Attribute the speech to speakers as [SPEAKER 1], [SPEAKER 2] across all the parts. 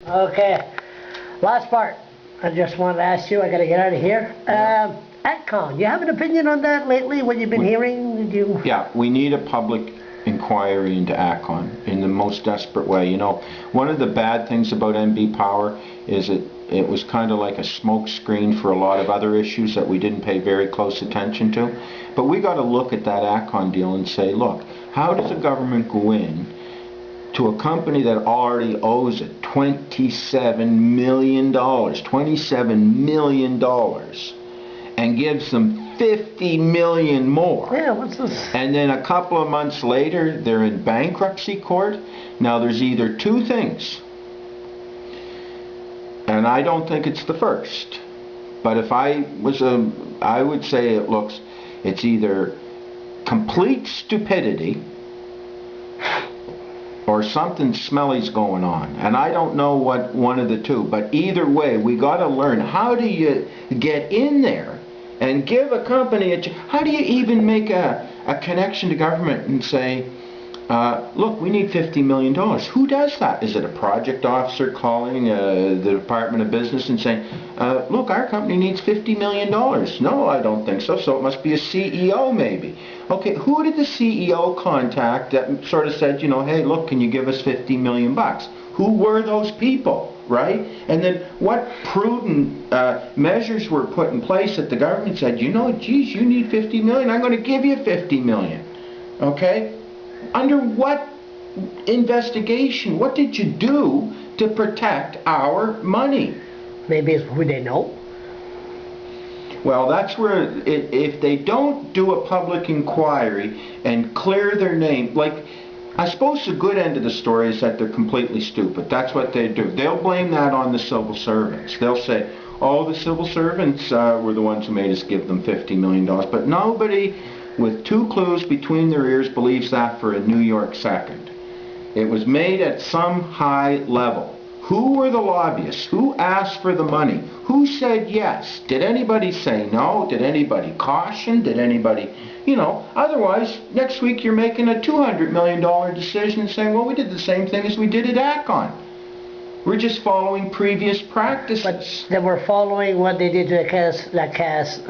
[SPEAKER 1] Okay, last part. I just wanted to ask you, I gotta get out of here. Atcon, you have an opinion on that lately, what you've been hearing? Did you?
[SPEAKER 2] Yeah, we need a public inquiry into Atcon in the most desperate way. You know, one of the bad things about MB Power is it was kind of like a smoke screen for a lot of other issues that we didn't pay very close attention to. But we got to look at that Atcon deal and say, look, how does the government go in to a company that already owes it $27 million, $27 million, and gives them 50 million more?
[SPEAKER 1] Yeah, what's this?
[SPEAKER 2] And then a couple of months later, they're in bankruptcy court. Now, there's either two things, and I don't think it's the first. But if I was I would say it's either complete stupidity or something smelly's going on, and I don't know what one of the two. But either way, we got to learn, how do you get in there and give a company how do you even make a connection to government and say, look, we need $50 million. Who does that? Is it a project officer calling the Department of Business and saying, look, our company needs $50 million? No, I don't think so. So it must be a CEO maybe. Okay, who did the CEO contact that sort of said, you know, hey, look, can you give us 50 million bucks? Who were those people, right? And then what prudent measures were put in place that the government said, you know, geez, you need 50 million, I'm going to give you 50 million, okay? Under what investigation? What did you do to protect our money?
[SPEAKER 1] Maybe it's who they know.
[SPEAKER 2] Well, that's where, if they don't do a public inquiry and clear their name, like, I suppose the good end of the story is that they're completely stupid. That's what they do. They'll blame that on the civil servants. They'll say, oh, the civil servants were the ones who made us give them $50 million. But nobody with two clues between their ears believes that for a New York second. It was made at some high level. Who were the lobbyists? Who asked for the money? Who said yes? Did anybody say no? Did anybody caution? Did anybody, you know, otherwise next week you're making a $200 million decision and saying, well, we did the same thing as we did at Atcon. We're just following previous practices.
[SPEAKER 1] But they were following what they did to la Caisse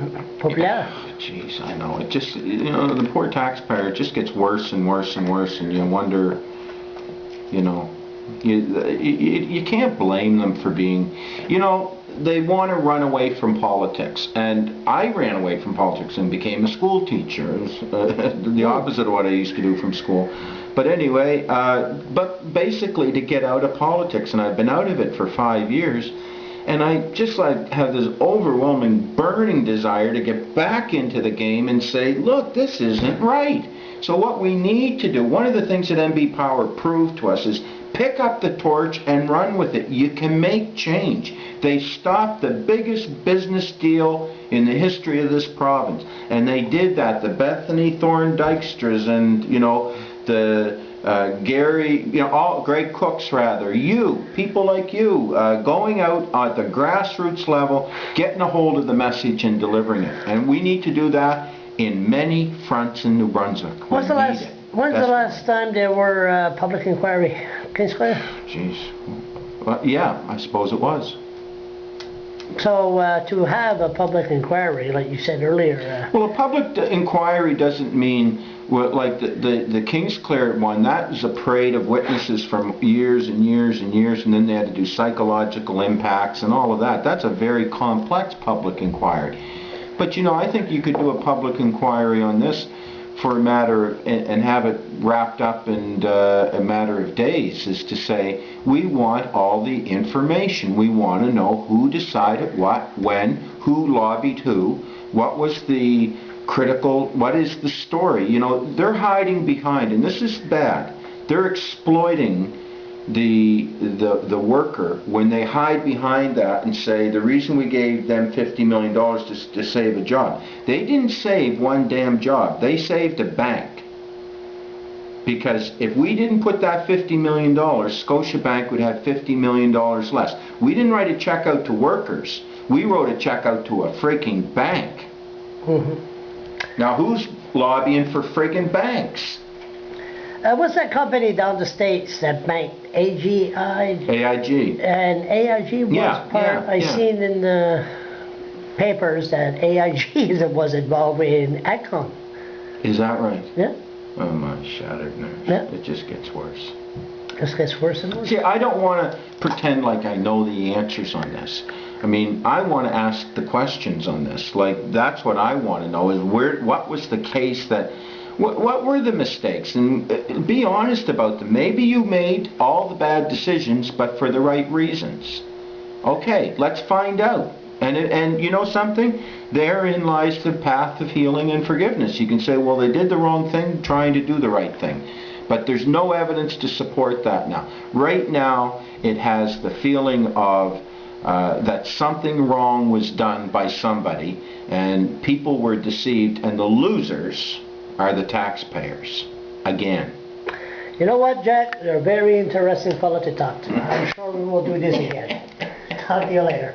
[SPEAKER 1] Populaire.
[SPEAKER 2] Jeez, I know. It just, you know, the poor taxpayer, it just gets worse and worse and worse, and you wonder, you know, you can't blame them for being, you know, they want to run away from politics. And I ran away from politics and became a school teacher. It was the opposite of what I used to do from school. But anyway, but basically to get out of politics, and I've been out of it for 5 years, and I just have this overwhelming burning desire to get back into the game and say, look, this isn't right. So what we need to do, one of the things that MB Power proved to us, is pick up the torch and run with it. You can make change. They stopped the biggest business deal in the history of this province, and they did that. The Bethany Thorne Dykstras and, you know, the Gary, you know, all Greg Cooks rather, you, people like you, going out at the grassroots level, getting a hold of the message and delivering it. And we need to do that in many fronts in New Brunswick.
[SPEAKER 1] When's the last time there were public inquiry? Can you explain?
[SPEAKER 2] Jeez. Well, yeah, I suppose it was.
[SPEAKER 1] So to have a public inquiry, like you said earlier...
[SPEAKER 2] well, a public inquiry doesn't mean, well, like the Kingsclear one, that was a parade of witnesses from years and years and years, and then they had to do psychological impacts and all of that. That's a very complex public inquiry. But, you know, I think you could do a public inquiry on this for a matter of, and have it wrapped up in a matter of days, is to say, we want all the information. We want to know who decided what, when, who lobbied who, what was the critical, what is the story. You know, they're hiding behind, and this is bad, they're exploiting the worker when they hide behind that and say the reason we gave them $50 million to save a job. They didn't save one damn job. They saved a bank. Because if we didn't put that $50 million, Scotiabank would have $50 million less. We didn't write a check out to workers. We wrote a check out to a freaking bank.
[SPEAKER 1] Mm-hmm.
[SPEAKER 2] Now who's lobbying for friggin' banks?
[SPEAKER 1] What's that company down the States that make AGI?
[SPEAKER 2] AIG.
[SPEAKER 1] And AIG was
[SPEAKER 2] Yeah,
[SPEAKER 1] part,
[SPEAKER 2] yeah,
[SPEAKER 1] I
[SPEAKER 2] yeah.
[SPEAKER 1] seen in the papers that AIG was involved in Atcon.
[SPEAKER 2] Is that right?
[SPEAKER 1] Yeah,
[SPEAKER 2] Oh my shattered nerves.
[SPEAKER 1] Yeah.
[SPEAKER 2] It just gets worse.
[SPEAKER 1] this gets worse and worse.
[SPEAKER 2] See, I don't want to pretend like I know the answers on this. I mean, I want to ask the questions on this. Like, that's what I want to know is what was the case that, what were the mistakes? And be honest about them. Maybe you made all the bad decisions, but for the right reasons. Okay, let's find out. And you know something? Therein lies the path of healing and forgiveness. You can say, well, they did the wrong thing, trying to do the right thing. But there's no evidence to support that now. Right now, it has the feeling of that something wrong was done by somebody, and people were deceived, and the losers are the taxpayers. Again.
[SPEAKER 1] You know what, Jack? You're a very interesting fellow to talk to. I'm sure we will do this again. Talk to you later.